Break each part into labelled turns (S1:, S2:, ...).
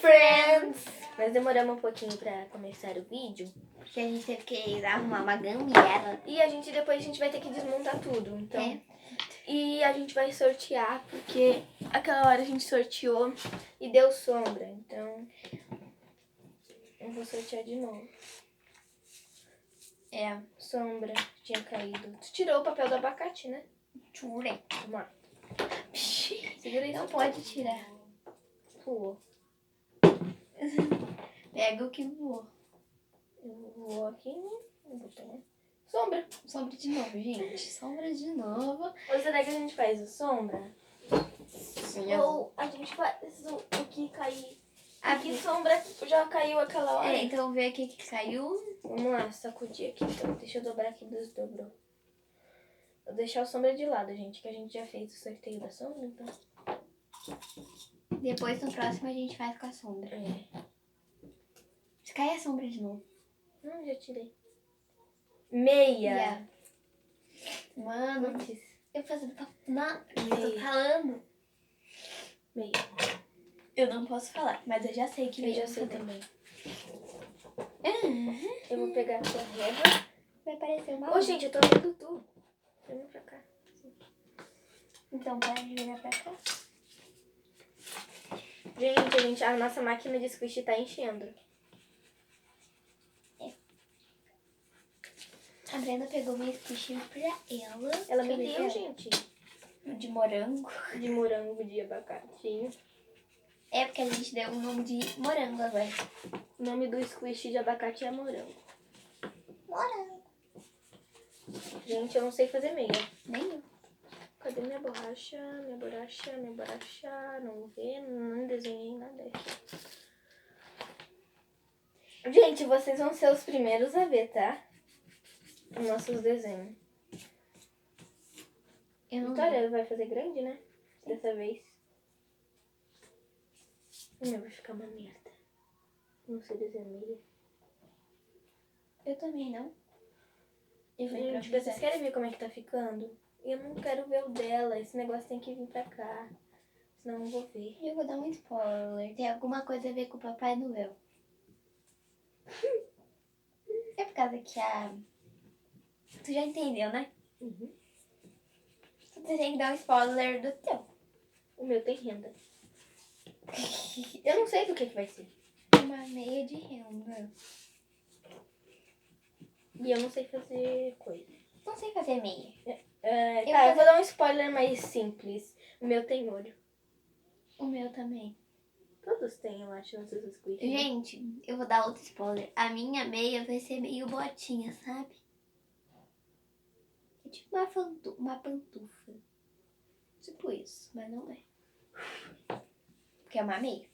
S1: friends! Nós demoramos um pouquinho pra começar o vídeo.
S2: Porque a gente teve que arrumar uma gambiarra.
S1: E depois a gente vai ter que desmontar tudo. Então,
S2: É.
S1: E a gente vai sortear, porque aquela hora a gente sorteou e deu sombra. Então, eu vou sortear de novo.
S2: É.
S1: Sombra tinha caído. Tu tirou o papel do abacate, né?
S2: Tirei.
S1: Vamos lá. Segura isso.
S2: Não pode tirar.
S1: Voou.
S2: Pega o que voou.
S1: Eu vou aqui no botão. Sombra.
S2: Sombra de novo, gente. Sombra de novo.
S1: Ou será que a gente faz o sombra?
S2: Sim.
S1: Ou a gente faz o que cair. Aqui sombra já caiu aquela hora.
S2: É, então vê aqui que caiu.
S1: Vamos lá, sacudir aqui então. Deixa eu dobrar aqui, desdobrou. Vou deixar o sombra de lado, gente, que a gente já fez o sorteio da sombra, então.
S2: Depois no próximo a gente faz com a sombra. Se cair a sombra de novo.
S1: Não, já tirei. Meia.
S2: Yeah. Mano,
S1: Antes.
S2: eu fazendo. Não, eu
S1: Meia.
S2: tô falando.
S1: Meia.
S2: Eu não posso falar, mas eu já sei que
S1: Eu já
S2: vou
S1: sei
S2: fazer.
S1: também. Eu vou pegar aqui a régua.
S2: Vai parecer uma.
S1: Ô, gente, eu tô vendo tudo. Vem pra cá.
S2: Então para de virar pra cá.
S1: Gente, a nossa máquina de squish tá enchendo.
S2: A Brenda pegou meu squishy pra ela.
S1: Ela me
S2: Deixa eu
S1: deu,
S2: ver
S1: gente.
S2: de morango.
S1: De morango, de abacate.
S2: É porque a gente deu o nome de morango agora.
S1: O nome do squish de abacate é morango.
S2: Morango.
S1: Gente, eu não sei fazer meia.
S2: Nem eu.
S1: Cadê minha borracha? Minha borracha. Não vê, não desenhei nada aqui. Gente, vocês vão ser os primeiros a ver, tá? Os nossos desenhos.
S2: Eu não
S1: Vitória vai fazer grande, né? Dessa vez. Meu, vai ficar uma merda. Não sei desenhar meia.
S2: Eu também não. Eu vou
S1: Gente, vocês querem ver como é que tá ficando? Eu não quero ver o dela. Esse negócio tem que vir pra cá. Senão eu não vou ver.
S2: Eu vou dar um spoiler. Tem alguma coisa a ver com o Papai Noel. É por causa que a... Tu já entendeu, né?
S1: Uhum.
S2: Tu tem que dar um spoiler do teu.
S1: O meu tem renda. Eu não sei do que vai ser.
S2: Uma meia de renda.
S1: E eu não sei fazer coisa.
S2: Não sei fazer meia.
S1: Eu vou dar um spoiler mais simples. O meu tem olho.
S2: O meu também.
S1: Todos têm, eu acho, nos seus squish.
S2: Gente, eu vou dar outro spoiler. A minha meia vai ser meio botinha, sabe? É tipo uma pantufa. Tipo isso, mas não é. Porque é uma meia.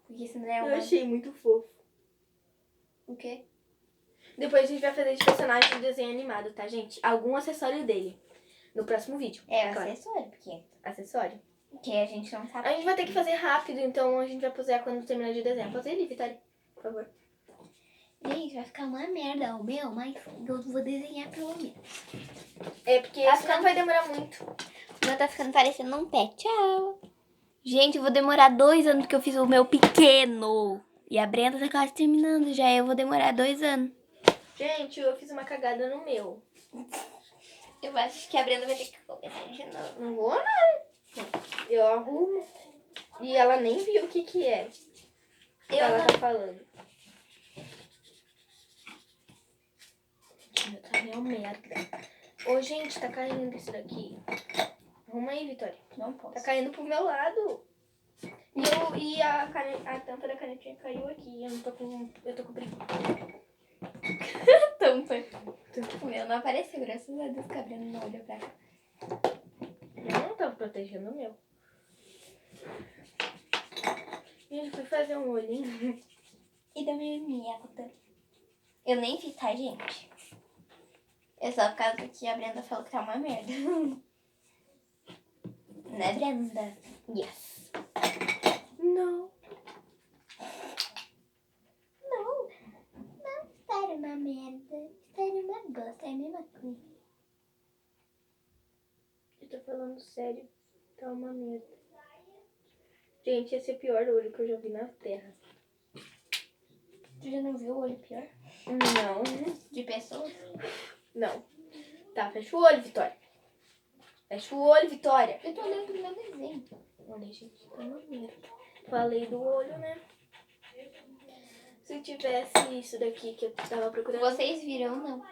S2: Porque senão é uma...
S1: Eu achei muito fofo.
S2: O quê?
S1: Depois a gente vai fazer de personagem de desenho animado, tá, gente? Algum acessório dele. No próximo vídeo.
S2: É
S1: claro.
S2: acessório, porque...
S1: Acessório?
S2: Porque a gente não sabe.
S1: A gente vai ter que fazer rápido, então a gente vai posear quando terminar de desenhar. Pose ele, Vitória, por favor.
S2: Gente, vai ficar uma merda o meu, mas eu vou desenhar pelo menos.
S1: É, porque
S2: Tá
S1: senão vai demorar muito.
S2: O meu tá ficando parecendo um pé. Tchau. Gente, eu vou demorar 2 anos porque eu fiz o meu pequeno. E a Brenda tá quase terminando já. Eu vou demorar 2 anos.
S1: Gente, eu fiz uma cagada no meu.
S2: Eu acho que a Brenda vai ter que começar de novo.
S1: Não vou, não. Eu arrumo. E ela nem viu o que é. Ela tá falando. Meu carrinho é uma merda. Ô, gente, tá caindo isso daqui. Arruma aí, Vitória.
S2: Não posso.
S1: Tá caindo pro meu lado. E a tampa da canetinha caiu aqui. Eu tô com preguiça.
S2: Tampa. O meu não apareceu, graças a Deus que a Brenda não olhou pra cá.
S1: Eu não tava protegendo o meu. Gente, fui fazer um olhinho.
S2: E da minha merda. Eu nem fiz, tá, gente? É só por causa que a Brenda falou que tá uma merda. Né, Brenda?
S1: Yes. Não.
S2: Não está uma merda. Está uma bosta, é a mesma coisa.
S1: Eu tô falando sério. Tá uma merda. Gente, esse é o pior olho que eu já vi na Terra.
S2: Tu já não viu o olho pior?
S1: Não.
S2: De pessoas?
S1: Não. Tá, fecha o olho, Vitória. Fecha o olho, Vitória.
S2: Eu tô olhando pro meu desenho.
S1: Olha, gente, tá maneiro. Falei do olho, né? Se tivesse isso daqui que eu tava procurando.
S2: Vocês viram, não?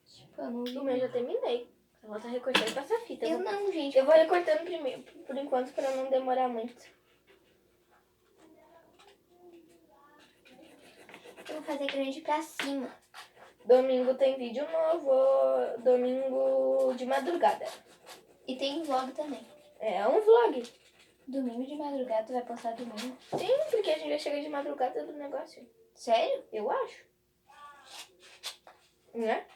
S2: Tipo, eu não vi.
S1: O meu eu já terminei. Só falta recortar e passar fita.
S2: Eu não, gente.
S1: Eu vou recortando primeiro, por enquanto, pra não demorar muito.
S2: Eu vou fazer grande pra cima.
S1: Domingo tem vídeo novo. Domingo de madrugada.
S2: E tem vlog também.
S1: É um vlog.
S2: Domingo de madrugada, tu vai postar domingo?
S1: Sim, porque a gente já chega de madrugada do negócio.
S2: Sério?
S1: Eu acho. Né?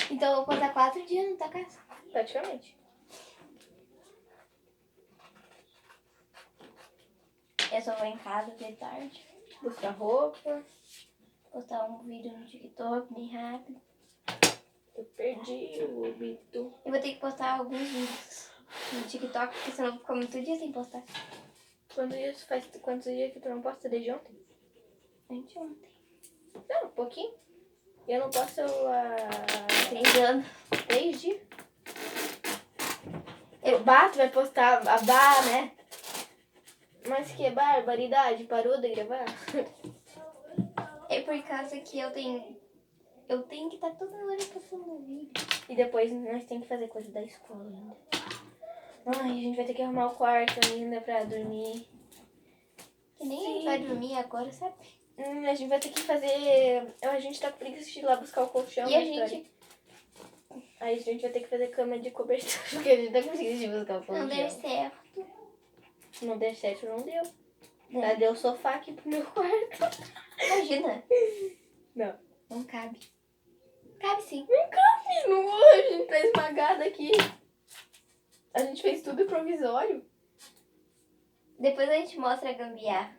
S2: Então eu vou postar 4 dias na tua casa.
S1: Praticamente.
S2: Eu só vou em casa de tarde.
S1: Buscar roupa.
S2: Postar um vídeo no TikTok bem rápido.
S1: Eu perdi o Bito.
S2: Eu vou ter que postar alguns vídeos no TikTok, porque senão eu vou ficar muito dia sem postar.
S1: Quantos dias que tu não posta desde ontem?
S2: Gente, ontem.
S1: Não, um pouquinho. Eu não posto há
S2: 3 anos.
S1: 3 dias. Tu vai postar a Bah, né? Mas que barbaridade, parou de gravar?
S2: É por causa que eu tenho que estar toda hora postando vídeo.
S1: E depois nós temos que fazer coisa da escola ainda. Ai, a gente vai ter que arrumar o quarto ainda pra dormir.
S2: Que nem a gente vai dormir agora, sabe?
S1: A gente vai ter que fazer... A gente tá com preguiça de ir lá buscar o colchão.
S2: E a
S1: né, Vitória?
S2: gente
S1: Aí a gente vai ter que fazer cama de cobertura, porque a gente tá com preguiça de buscar o colchão.
S2: não deu certo.
S1: Não deu certo, não deu.
S2: Não.
S1: Já deu o sofá aqui pro meu quarto.
S2: Imagina.
S1: Não.
S2: Não cabe. Cabe sim.
S1: Não cabe, não. A gente tá esmagada aqui. A gente fez tudo provisório.
S2: Depois a gente mostra a gambiarra.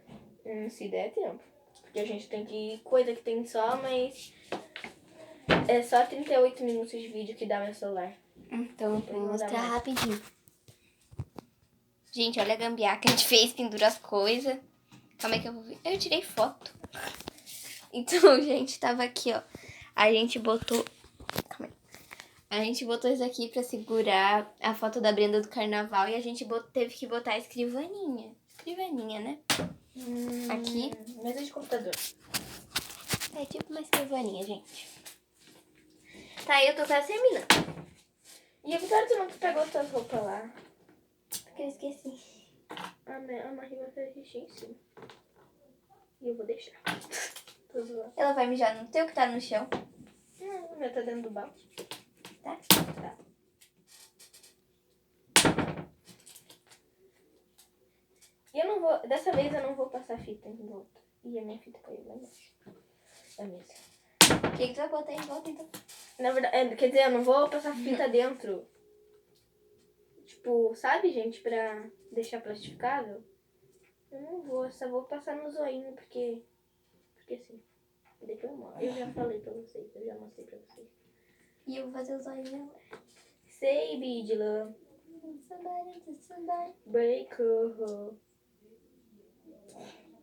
S1: Se der tempo. Porque a gente tem que... Coisa que tem só, mas... É só 38 minutos de vídeo que dá meu celular.
S2: Então eu vou
S1: Não dá
S2: mostrar
S1: mais.
S2: rapidinho. Gente, olha a gambiarra que a gente fez, pendura as coisas. Calma aí que eu vou ver. Eu tirei foto. Então, gente, tava aqui, ó. A gente botou... Calma aí. A gente botou isso aqui pra segurar a foto da Brenda do carnaval. E a gente teve que botar a escrivaninha. Escrivaninha, né? Aqui.
S1: Mesa de computador.
S2: É tipo uma escrivaninha, gente. Tá, eu tô quase terminando.
S1: E a Vitória, tu não pegou tuas roupas lá?
S2: Porque eu esqueci.
S1: A Marie vai fazer xixi em cima. E eu vou deixar. Tô zoando.
S2: Ela vai mijar no teu que tá no chão.
S1: Não, o meu tá dentro do balde.
S2: Tá?
S1: Tá. E eu não vou... Dessa vez eu não vou passar fita em volta. E a minha fita caiu lá embaixo. Da mesa.
S2: O que tu vai botar em volta, então?
S1: Na verdade, quer dizer, eu não vou passar fita dentro. Tipo, sabe, gente, pra deixar plastificável? Eu não vou, eu só vou passar no zoinho, porque assim. E depois eu mostro. Eu já falei pra vocês, eu já mostrei pra vocês.
S2: E eu vou fazer os olhos agora.
S1: Say, Bidila. Break.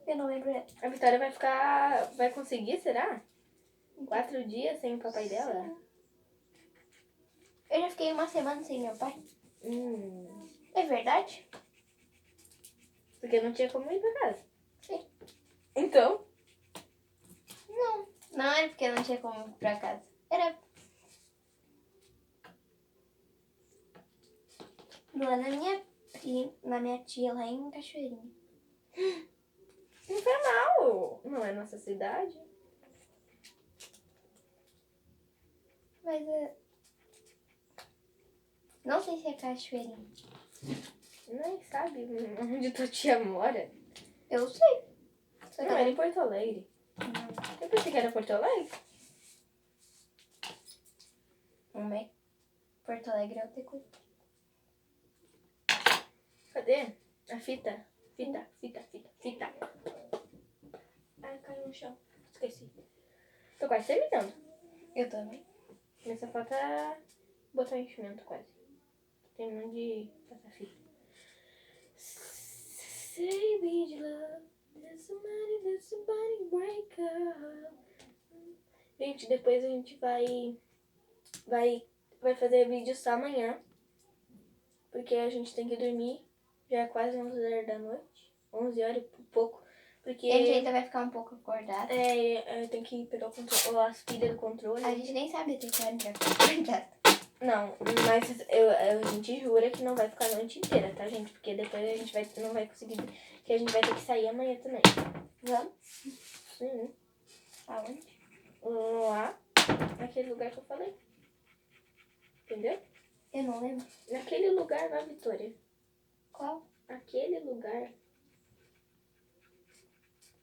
S2: Eu não lembro.
S1: A Vitória vai conseguir, será? 4 dias sem o papai dela?
S2: Eu já fiquei uma semana sem meu pai. É verdade?
S1: Porque não tinha como ir pra casa.
S2: Sim.
S1: Então?
S2: Não. Não era porque não tinha como ir pra casa. Era lá na minha tia lá em Cachoeirinha.
S1: Não foi mal. Não é nossa cidade.
S2: Mas não sei se é Cachoeirinha.
S1: Nem sabe onde tua tia mora.
S2: Eu sei. Só que
S1: Não, era em Porto Alegre.
S2: não.
S1: Eu pensei que era Porto Alegre.
S2: Não é. Porto Alegre é outra coisa.
S1: Cadê? A fita. Fita. Ai, caiu no chão. Esqueci. Tô quase terminando.
S2: Eu também.
S1: Mas só falta botar o enchimento quase. Terminando de passar fita. Say we love. There's somebody break up. Gente, depois a gente vai fazer vídeo só amanhã. Porque a gente tem que dormir. Já é quase 11 horas da noite. 11 horas e pouco. Porque
S2: A gente ainda vai ficar um pouco acordado.
S1: tem que pegar o controle, as pilhas do controle.
S2: A gente nem sabe até que hora a gente vai ficar acordado.
S1: Não, mas a gente jura que não vai ficar a noite inteira, tá, gente? Porque depois a gente não vai conseguir. Que a gente vai ter que sair amanhã também.
S2: Vamos?
S1: Sim.
S2: Aonde?
S1: Lá, naquele lugar que eu falei. Entendeu?
S2: Eu não lembro.
S1: Naquele lugar lá, Vitória.
S2: Qual?
S1: Aquele lugar.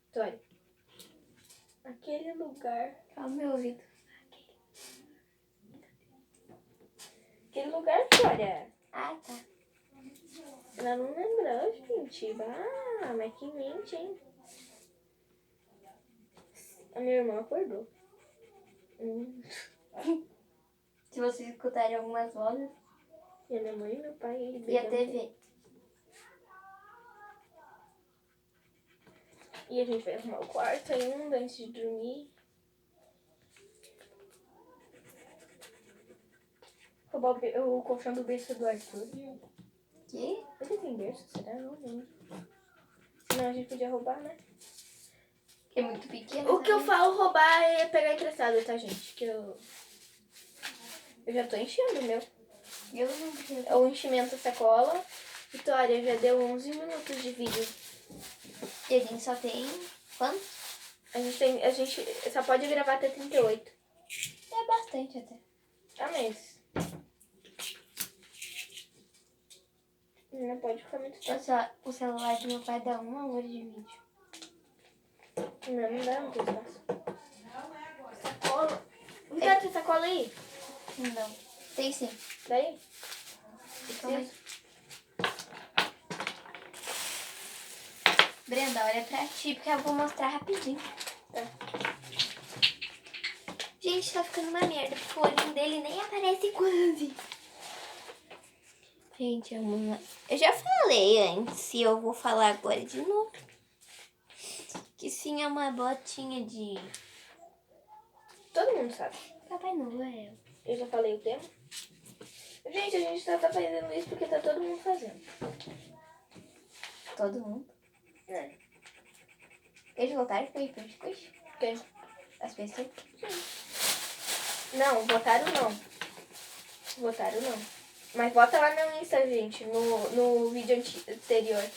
S1: Vitória. Aquele lugar.
S2: Calma, meu ouvido.
S1: Aquele lugar, Vitória.
S2: Ah, tá.
S1: Ela não lembrou, gente. Ah, mas que mente, hein? A minha irmã acordou.
S2: Se vocês escutarem algumas vozes.
S1: E a minha mãe e meu pai.
S2: E a TV.
S1: E a gente vai arrumar o quarto ainda antes de dormir. Roubar o colchão do berço do Arthur.
S2: Que?
S1: Ele tem berço? Será? Não lembro. Senão a gente podia roubar, né?
S2: É muito pequeno.
S1: O que eu falo roubar é pegar emprestado, tá, gente? Que eu já tô enchendo o meu.
S2: Eu não quero.
S1: É o enchimento da sacola. Vitória, já deu 11 minutos de vídeo.
S2: E a gente só tem... Quanto?
S1: A gente só pode gravar até 38.
S2: É bastante até.
S1: Ah, mas... Não pode ficar muito tempo.
S2: O celular do meu pai dá 1 hora de vídeo.
S1: Não dá, não tem espaço. Sacola. Vitória, tem sacola aí?
S2: Não. Tem sim.
S1: Daí?
S2: Calma aí. Brenda, olha pra ti, porque eu vou mostrar rapidinho.
S1: Tá.
S2: Gente, tá ficando uma merda, porque o olhinho dele nem aparece quase. Gente, eu já falei antes e eu vou falar agora de novo. Que sim, é uma botinha de
S1: Todo mundo sabe.
S2: Papai Noel.
S1: Eu já falei o tema. Gente, a gente tá fazendo isso porque tá todo mundo fazendo.
S2: Todo mundo.
S1: É.
S2: Eles voltaram pro Paper Squish?
S1: Quem?
S2: As pessoas?
S1: Não, votaram não. Votaram não. Mas bota lá no Insta, gente, no vídeo anterior.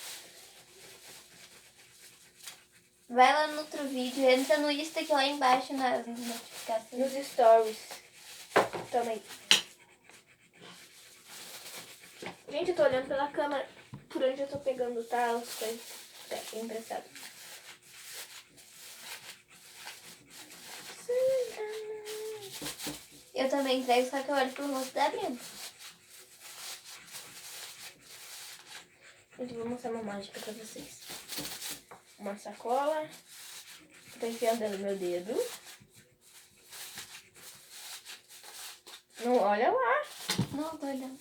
S2: Vai lá no outro vídeo, entra no Insta aqui lá embaixo nas notificações.
S1: Nos stories. Também. Gente, eu tô olhando pela câmera por onde eu tô pegando, tá? As coisas emprestado.
S2: Eu também entrego, só que eu olho pro rosto da Brenda.
S1: Gente, vou mostrar uma mágica pra vocês. Uma sacola. Tô enfiando dentro do meu dedo. Não, olha lá.
S2: Não, tô olhando.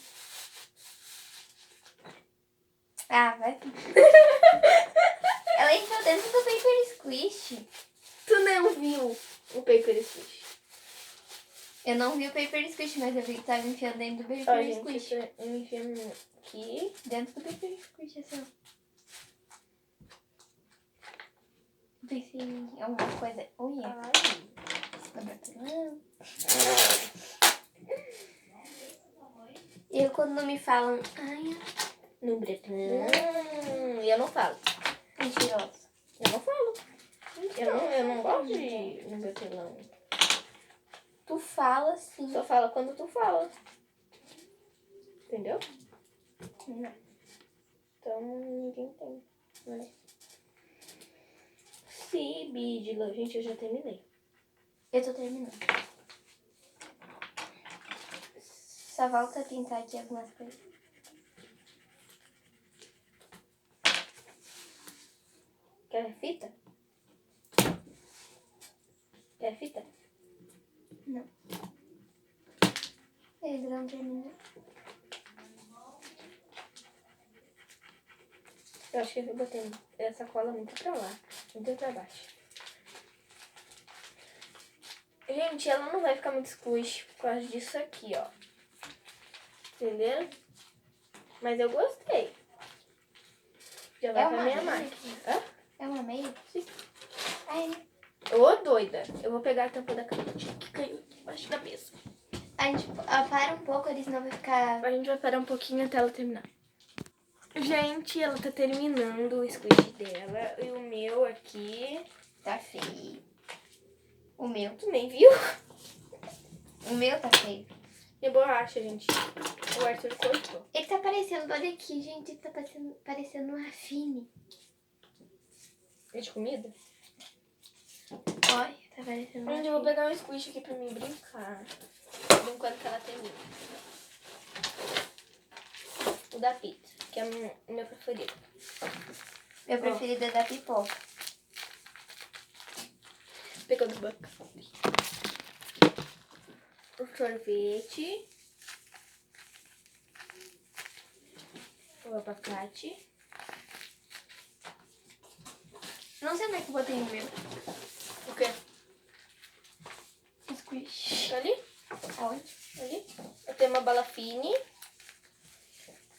S2: Ah, vai. Ela entrou dentro do Paper Squish.
S1: Tu não viu o Paper Squish.
S2: Eu não vi o Paper Squish, mas eu vi que tava enfiando dentro do
S1: Ó,
S2: Paper
S1: gente,
S2: Squish.
S1: eu enfiando aqui.
S2: Dentro do Paper Squish, assim, ó. Pensei em alguma coisa. Ui,
S1: Ai.
S2: Eu quando me falam, ai,
S1: No bretão. Eu não falo.
S2: mentirosa.
S1: Eu não falo. Eu não gosto de no bretão.
S2: Tu fala sim.
S1: Só fala quando tu fala. Entendeu?
S2: Não.
S1: Então ninguém entende. Né? Sibídila. Gente, eu já terminei.
S2: Eu tô terminando. Só volta a pintar aqui algumas coisas.
S1: Quer fita? Quer fita?
S2: Não. Ainda não terminou.
S1: Eu acho que eu botei essa cola muito pra lá, muito pra baixo. Gente, ela não vai ficar muito squish por causa disso aqui, ó. Entenderam? Mas eu gostei. Já vai pra minha máquina. Hã?
S2: É uma meia?
S1: Sim.
S2: Ai,
S1: Ô, doida. Eu vou pegar a tampa da canetinha que caiu aqui embaixo da mesa.
S2: a gente para um pouco, eles não vai ficar...
S1: A gente vai parar um pouquinho até ela terminar. Gente, ela tá terminando o squish dela. E o meu aqui...
S2: Tá feio. O meu.
S1: Tu nem viu?
S2: O meu tá feio.
S1: E borracha, gente. O Arthur cortou.
S2: Ele tá parecendo, olha aqui, gente, ele tá parecendo um Rafine.
S1: É de comida?
S2: Olha, tá parecendo um
S1: Onde eu vou
S2: Rafine.
S1: pegar um squish aqui pra mim brincar. Enquanto que ela termina. O da pizza, que é o meu preferido.
S2: Meu preferido é da pipoca.
S1: Pegou do banco. O sorvete. O abacate.
S2: Não sei onde é que eu botei o meu.
S1: O quê?
S2: Squish.
S1: Ali?
S2: Aonde?
S1: Ali. Eu tenho uma bala fine.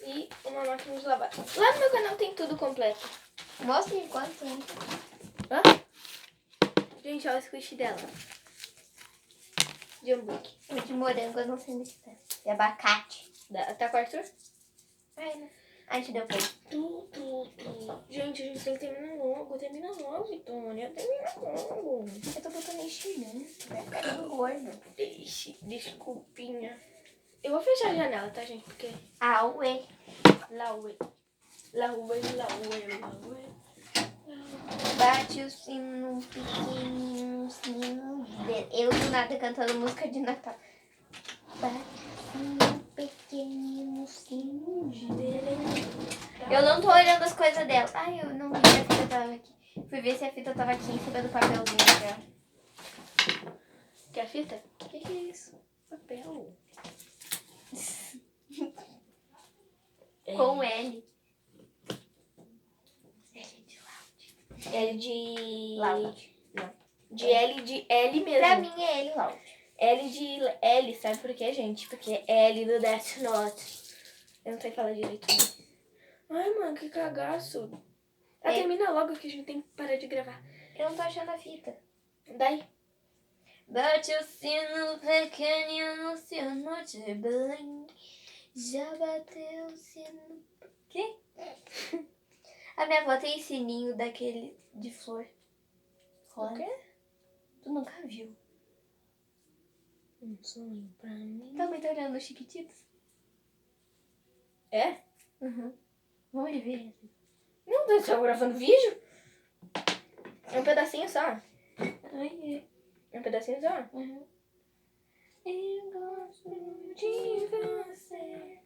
S1: E uma máquina de lavar. Lá no meu canal tem tudo completo.
S2: Mostra enquanto tem.
S1: Hã? Gente, olha o squish dela. De hambúrguer.
S2: O de morango eu não sei onde está. De abacate.
S1: Tá com o Arthur?
S2: Ai, não. A gente deu play.
S1: Gente, a gente tem que terminar logo. Termina logo, Vitória. Termina logo.
S2: Eu tô botando enchimento. Vai ficar tudo gordo.
S1: Desculpinha. Eu vou fechar a janela, tá, gente? Porque...
S2: Auê.
S1: Lauê. Lauê, lauê, lauê.
S2: Bate o sino pequenininho, sino. Eu do nada cantando música de Natal. Bate o sino pequenininho, sino de Belém. Eu não tô olhando as coisas dela. Ai, eu não vi se a fita tava aqui. Fui ver se a fita tava aqui em cima do papelzinho dela.
S1: Quer a fita?
S2: O que é isso?
S1: Papel.
S2: Com L.
S1: L de...
S2: Loud.
S1: Não. De L de L mesmo.
S2: Pra mim é L, Loud.
S1: L de L, sabe por quê, gente? Porque é L do Death Note. Eu não sei falar direito. Ai, mano, que cagaço. Termina logo que a gente tem que parar de gravar.
S2: Eu não tô achando a fita.
S1: Daí.
S2: Bate o sino pequenino, sino de Belém. Já bateu o sino... Quê? A minha avó tem sininho daquele de flor.
S1: O quê?
S2: Tu nunca viu?
S1: Um sonho pra mim.
S2: Também tá olhando os Chiquititos?
S1: É?
S2: Uhum. Vamos ver.
S1: Não, você tá gravando vídeo? É um pedacinho só.
S2: Ai,
S1: É um pedacinho só.
S2: uhum. Eu gosto de você.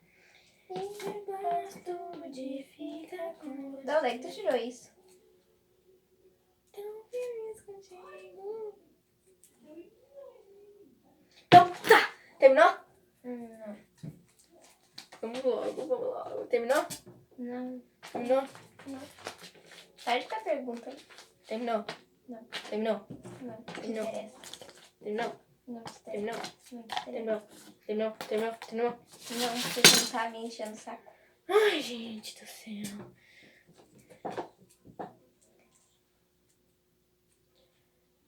S2: Eu gosto de ficar com você. Da onde é que tu tirou isso?
S1: Tão feliz contigo. Então, tá. Terminou?
S2: Não.
S1: Vamos logo. Terminou?
S2: Não.
S1: Terminou?
S2: Não. Para de ficar perguntando.
S1: Terminou?
S2: Não.
S1: Terminou?
S2: Não.
S1: Terminou.
S2: Não interessa.
S1: Terminou?
S2: Não interessa.
S1: Terminou?
S2: Não interessa.
S1: Terminou? Terminou?
S2: Não, você não tá me enchendo o saco.
S1: Ai, gente do céu.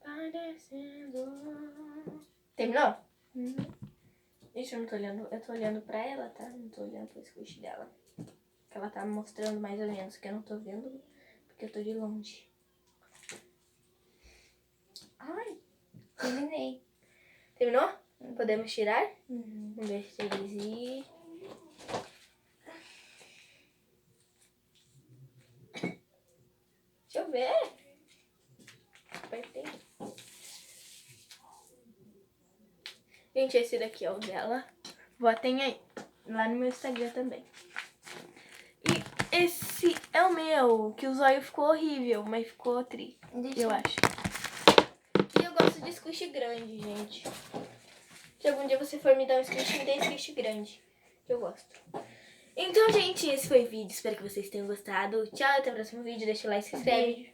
S1: Parecendo... Terminou? Ixi, eu não tô olhando. Eu tô olhando pra ela, tá? Não tô olhando pro squish dela. Que ela tá mostrando mais ou menos, que eu não tô vendo, porque eu tô de longe.
S2: Ai, terminei.
S1: Terminou? Podemos tirar?
S2: Uhum.
S1: Um, dois, três e... Deixa eu ver. Apertei. Gente, esse daqui é o dela. Votem aí. Lá no meu Instagram também. E esse é o meu, que o zóio ficou horrível, mas ficou tri, eu acho. E eu gosto de squish grande, gente. Se algum dia você for me dar um squish, me dê squish grande. Que eu gosto. Então, gente, esse foi o vídeo. Espero que vocês tenham gostado. Tchau, até o próximo vídeo. Deixa o like, se inscreve.